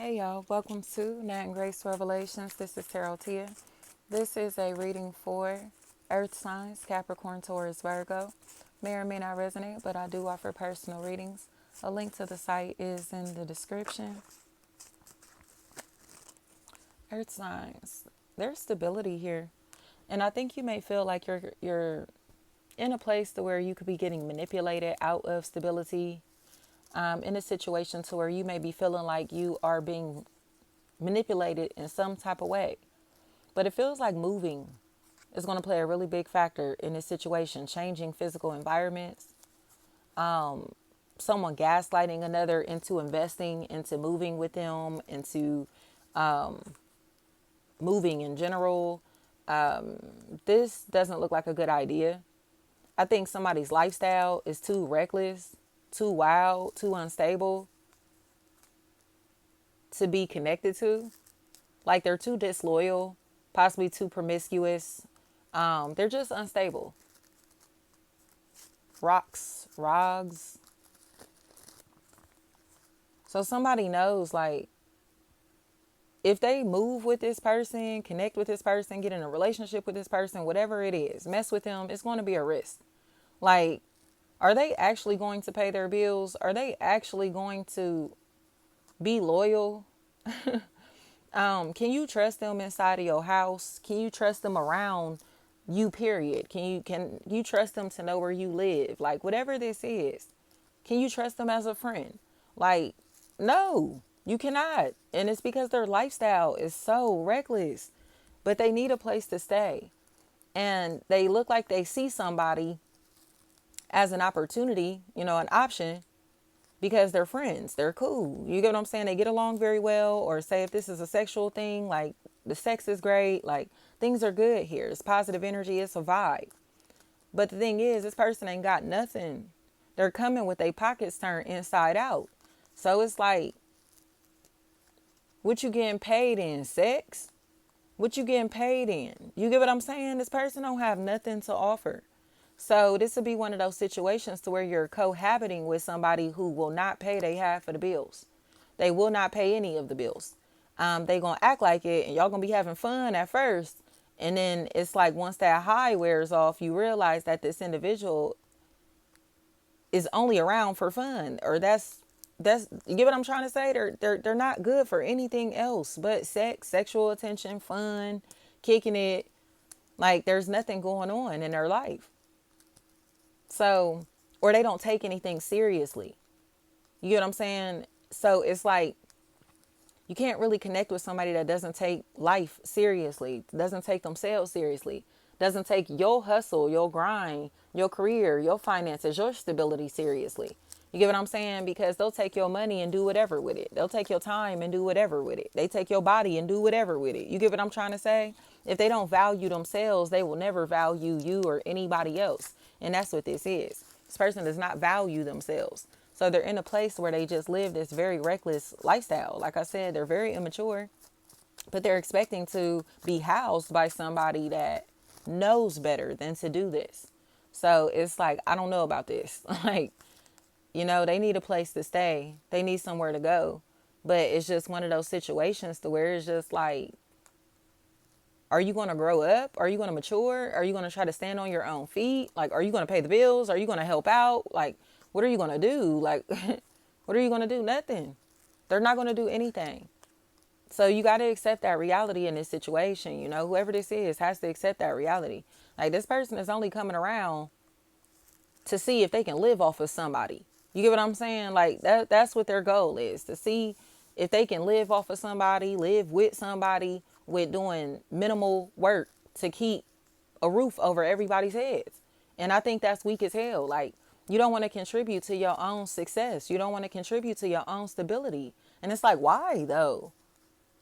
Hey y'all, welcome to Nat and Grace Revelations. This is Tarot Tia. This is a reading for Earth signs, Capricorn, Taurus, Virgo. May or may not resonate, but I do offer personal readings. A link to the site is in the description. Earth signs, there's stability here. And I think you may feel like you're in a place to where you could be getting manipulated out of stability, in a situation to where you may be feeling like you are being manipulated in some type of way. But it feels like moving is going to play a really big factor in this situation. Changing physical environments, someone gaslighting another into investing, into moving with them, into moving in general. This doesn't look like a good idea. I think somebody's lifestyle is too reckless, too wild, too unstable to be connected to. Like they're too disloyal, possibly too promiscuous. They're just unstable. Rogs. So somebody knows, like, if they move with this person, connect with this person, get in a relationship with this person, whatever it is, mess with them, it's going to be a risk. Like, are they actually going to pay their bills? Are they actually going to be loyal? Can you trust them inside of your house? Can you trust them around you, period? Can you trust them to know where you live? Like, whatever this is, can you trust them as a friend? Like, no, you cannot. And it's because their lifestyle is so reckless, but they need a place to stay. And they look like they see somebody as an opportunity, an option, because they're friends. They're cool. You get what I'm saying? They get along very well. Or say if this is a sexual thing, like the sex is great. Like things are good here. It's positive energy. It's a vibe. But the thing is, this person ain't got nothing. They're coming with their pockets turned inside out. So it's like, what you getting paid in? Sex? What you getting paid in? You get what I'm saying? This person don't have nothing to offer. So this would be one of those situations to where you're cohabiting with somebody who will not pay their half of the bills. They will not pay any of the bills. They gonna act like it, and y'all gonna be having fun at first, and then it's like once that high wears off, you realize that this individual is only around for fun, or that's you get what I'm trying to say. They're not good for anything else but sex, sexual attention, fun, kicking it. Like there's nothing going on in their life. So, or they don't take anything seriously. You get what I'm saying? So it's like you can't really connect with somebody that doesn't take life seriously, doesn't take themselves seriously, doesn't take your hustle, your grind, your career, your finances, your stability seriously. You get what I'm saying? Because they'll take your money and do whatever with it. They'll take your time and do whatever with it. They take your body and do whatever with it. You get what I'm trying to say? If they don't value themselves, they will never value you or anybody else. And that's what this is. This person does not value themselves. So they're in a place where they just live this very reckless lifestyle. Like I said, they're very immature, but they're expecting to be housed by somebody that knows better than to do this. So it's like, I don't know about this. Like, they need a place to stay. They need somewhere to go. But it's just one of those situations to where it's just like, are you going to grow up? Are you going to mature? Are you going to try to stand on your own feet? Like, are you going to pay the bills? Are you going to help out? Like, what are you going to do? Like, what are you going to do? Nothing. They're not going to do anything. So you got to accept that reality in this situation. Whoever this is has to accept that reality. Like, this person is only coming around to see if they can live off of somebody. You get what I'm saying? Like, that's what their goal is, to see if they can live off of somebody, live with somebody, with doing minimal work to keep a roof over everybody's heads. And I think that's weak as hell. Like, you don't want to contribute to your own success. You don't want to contribute to your own stability. And it's like, why though?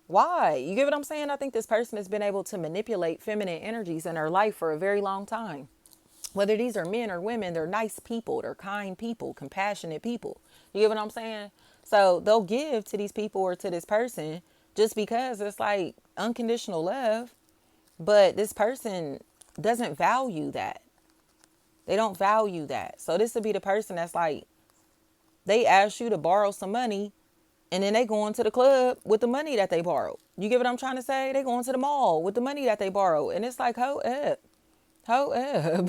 Why? You get what I'm saying? I think this person has been able to manipulate feminine energies in their life for a very long time. Whether these are men or women, they're nice people, they're kind people, compassionate people. You get what I'm saying? So they'll give to these people or to this person just because it's like unconditional love. But this person doesn't value that. They don't value that. So this would be the person that's like, they ask you to borrow some money And then they going to the club with the money that they borrowed. You get what I'm trying to say? They going to the mall with the money that they borrowed. And it's like, hold up. Hold up.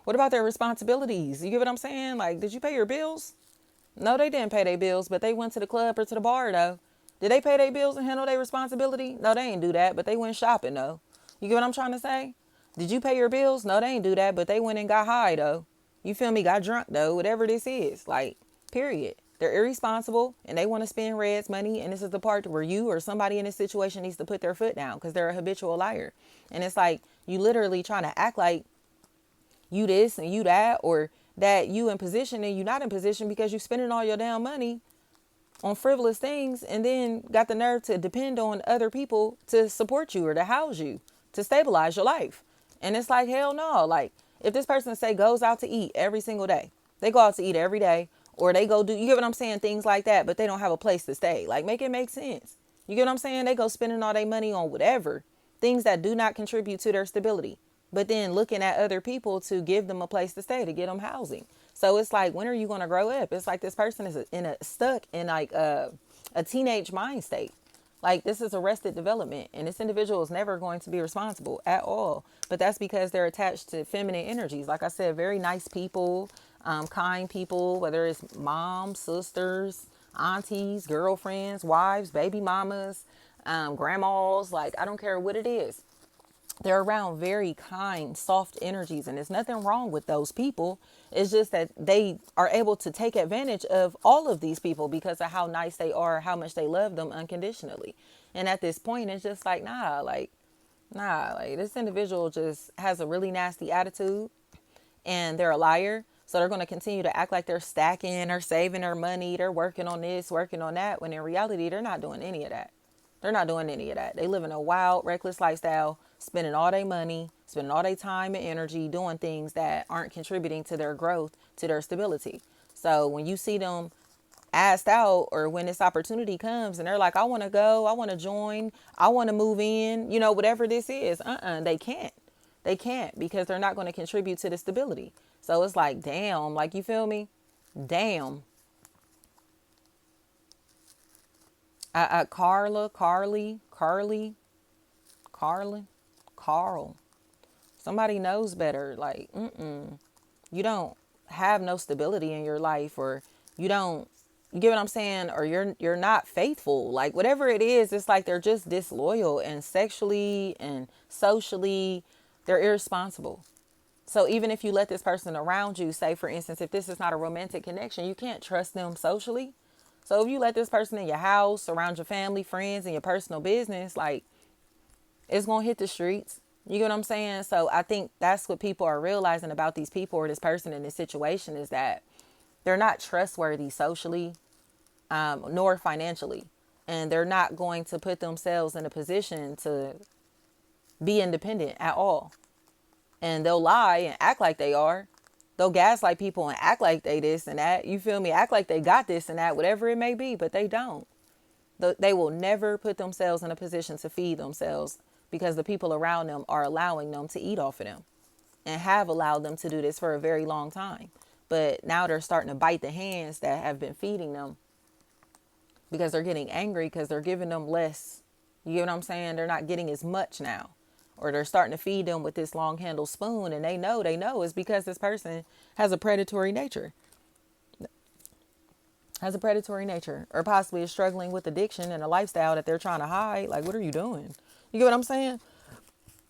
What about their responsibilities? You get what I'm saying? Like, did you pay your bills? No, they didn't pay their bills, but they went to the club or to the bar, though. Did they pay their bills and handle their responsibility? No, they ain't do that, but they went shopping, though. You get what I'm trying to say? Did you pay your bills? No, they ain't do that, but they went and got high, though. You feel me? Got drunk, though. Whatever this is. Like, period. They're irresponsible and they want to spend Red's money. And this is the part where you or somebody in this situation needs to put their foot down because they're a habitual liar. And it's like you literally trying to act like you this and you that, or that you in position and you not in position because you spending all your damn money on frivolous things and then got the nerve to depend on other people to support you or to house you, to stabilize your life. And it's like, hell no. Like, if this person say goes out to eat every single day, they go out to eat every day, or they go do, you get what I'm saying, things like that, but they don't have a place to stay. Like, make it make sense. You get what I'm saying? They go spending all their money on whatever, things that do not contribute to their stability, but then looking at other people to give them a place to stay, to get them housing. So it's like, when are you going to grow up? It's like this person is stuck in like a teenage mind state. Like, this is arrested development, and this individual is never going to be responsible at all. But that's because they're attached to feminine energies. Like I said, very nice people, kind people, whether it's moms, sisters, aunties, girlfriends, wives, baby mamas, grandmas. Like, I don't care what it is. They're around very kind, soft energies, and there's nothing wrong with those people. It's just that they are able to take advantage of all of these people because of how nice they are, how much they love them unconditionally. And at this point, it's just like, like this individual just has a really nasty attitude and they're a liar. So they're going to continue to act like they're stacking or saving their money. They're working on this, working on that, when in reality, they're not doing any of that. They're not doing any of that. They live in a wild, reckless lifestyle, spending all their money, spending all their time and energy doing things that aren't contributing to their growth, to their stability. So when you see them asked out, or when this opportunity comes and they're like, I want to go, I want to join, I want to move in, you know, whatever this is, they can't. They can't, because they're not going to contribute to the stability. So it's like, damn, like, you feel me? Damn. Carl. Somebody knows better. Like, you don't have no stability in your life, or you don't, you get what I'm saying? Or you're not faithful. Like, whatever it is, it's like they're just disloyal, and sexually and socially, they're irresponsible. So even if you let this person around you, say for instance, if this is not a romantic connection, you can't trust them socially. So if you let this person in your house, around your family, friends, and your personal business, like, it's going to hit the streets. You get what I'm saying? So I think that's what people are realizing about these people, or this person in this situation, is that they're not trustworthy socially, nor financially. And they're not going to put themselves in a position to be independent at all. And they'll lie and act like they are. They'll gaslight people and act like they this and that. You feel me? Act like they got this and that, whatever it may be, but they don't. They will never put themselves in a position to feed themselves, because the people around them are allowing them to eat off of them, and have allowed them to do this for a very long time. But now they're starting to bite the hands that have been feeding them, because they're getting angry because they're giving them less. You get what I'm saying? They're not getting as much now. Or they're starting to feed them with this long handled spoon, and they know it's because this person has a predatory nature. Or possibly is struggling with addiction and a lifestyle that they're trying to hide. Like, what are you doing? You get what I'm saying?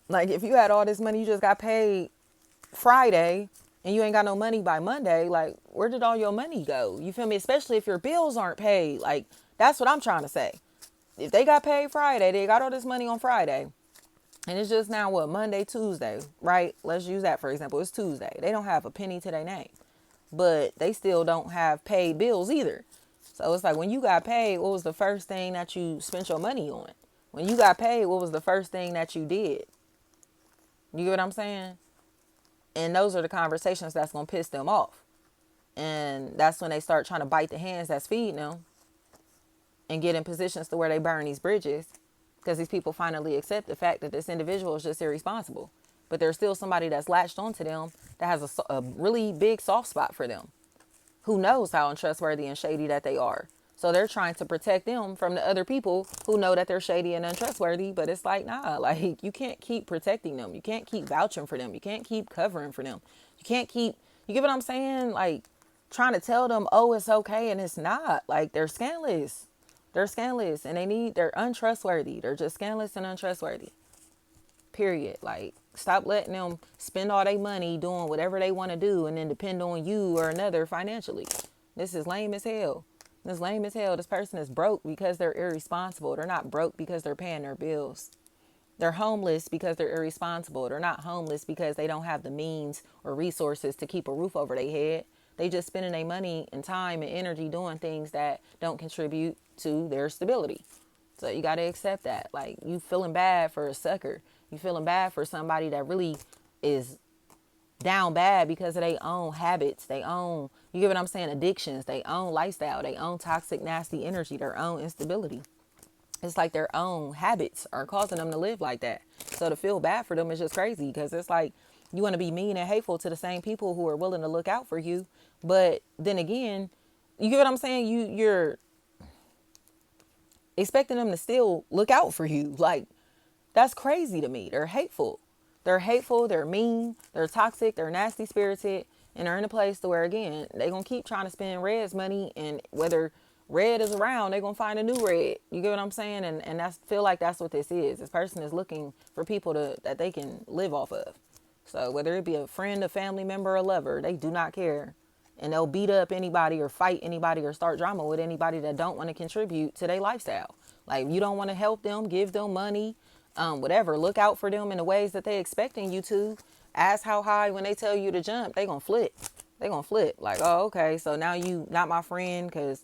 Like, if you had all this money, you just got paid Friday, and you ain't got no money by Monday, like, where did all your money go? You feel me? Especially if your bills aren't paid. Like, that's what I'm trying to say. If they got paid Friday, they got all this money on Friday, and it's just now, what, Monday, Tuesday, right? Let's use that for example. It's Tuesday. They don't have a penny to their name, but they still don't have paid bills either. So it's like, when you got paid, what was the first thing that you spent your money on? When you got paid, what was the first thing that you did? You get what I'm saying? And those are the conversations that's going to piss them off. And that's when they start trying to bite the hands that's feeding them, and get in positions to where they burn these bridges. Because these people finally accept the fact that this individual is just irresponsible. But there's still somebody that's latched onto them that has a really big soft spot for them. Who knows how untrustworthy and shady that they are. So they're trying to protect them from the other people who know that they're shady and untrustworthy. But it's like, nah, like you can't keep protecting them. You can't keep vouching for them. You can't keep covering for them. You can't keep, you get what I'm saying? Like trying to tell them, oh, it's okay. And it's not. Like they're scandalous. They're scandalous and they're untrustworthy. They're just scandalous and untrustworthy. Period. Like stop letting them spend all their money doing whatever they want to do and then depend on you or another financially. This is lame as hell. This lame as hell. This person is broke because they're irresponsible. They're not broke because they're paying their bills. They're homeless because they're irresponsible. They're not homeless because they don't have the means or resources to keep a roof over their head. They just spending their money and time and energy doing things that don't contribute to their stability. So you got to accept that. Like you feeling bad for a sucker. You feeling bad for somebody that really is down bad because of their own habits, they own, you get what I'm saying, addictions, they own lifestyle, they own toxic, nasty energy, their own instability. It's like their own habits are causing them to live like that. So to feel bad for them is just crazy because it's like you want to be mean and hateful to the same people who are willing to look out for you. But then again, you get what I'm saying? You're expecting them to still look out for you. Like that's crazy to me. They're hateful. They're hateful, they're mean, they're toxic, they're nasty spirited, and they're in a place to where, again, they're going to keep trying to spend Red's money, and whether Red is around, they're going to find a new Red. You get what I'm saying? And I feel like that's what this is. This person is looking for people that they can live off of. So whether it be a friend, a family member, a lover, they do not care. And they'll beat up anybody or fight anybody or start drama with anybody that don't want to contribute to their lifestyle. Like you don't want to help them, give them money, whatever, look out for them in the ways that they expecting you to. Ask how high when they tell you to jump, they gonna flip. They gonna flip. Like, oh, okay, so now you not my friend because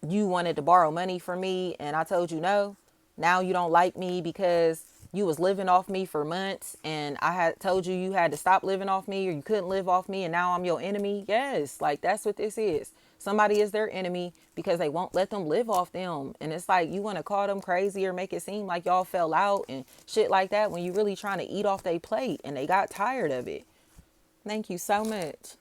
you wanted to borrow money from me and I told you no. Now you don't like me because you was living off me for months and I had told you you had to stop living off me or you couldn't live off me and now I'm your enemy. Yes, like that's what this is. Somebody is their enemy because they won't let them live off them. And it's like you want to call them crazy or make it seem like y'all fell out and shit like that when you really trying to eat off their plate and they got tired of it. Thank you so much.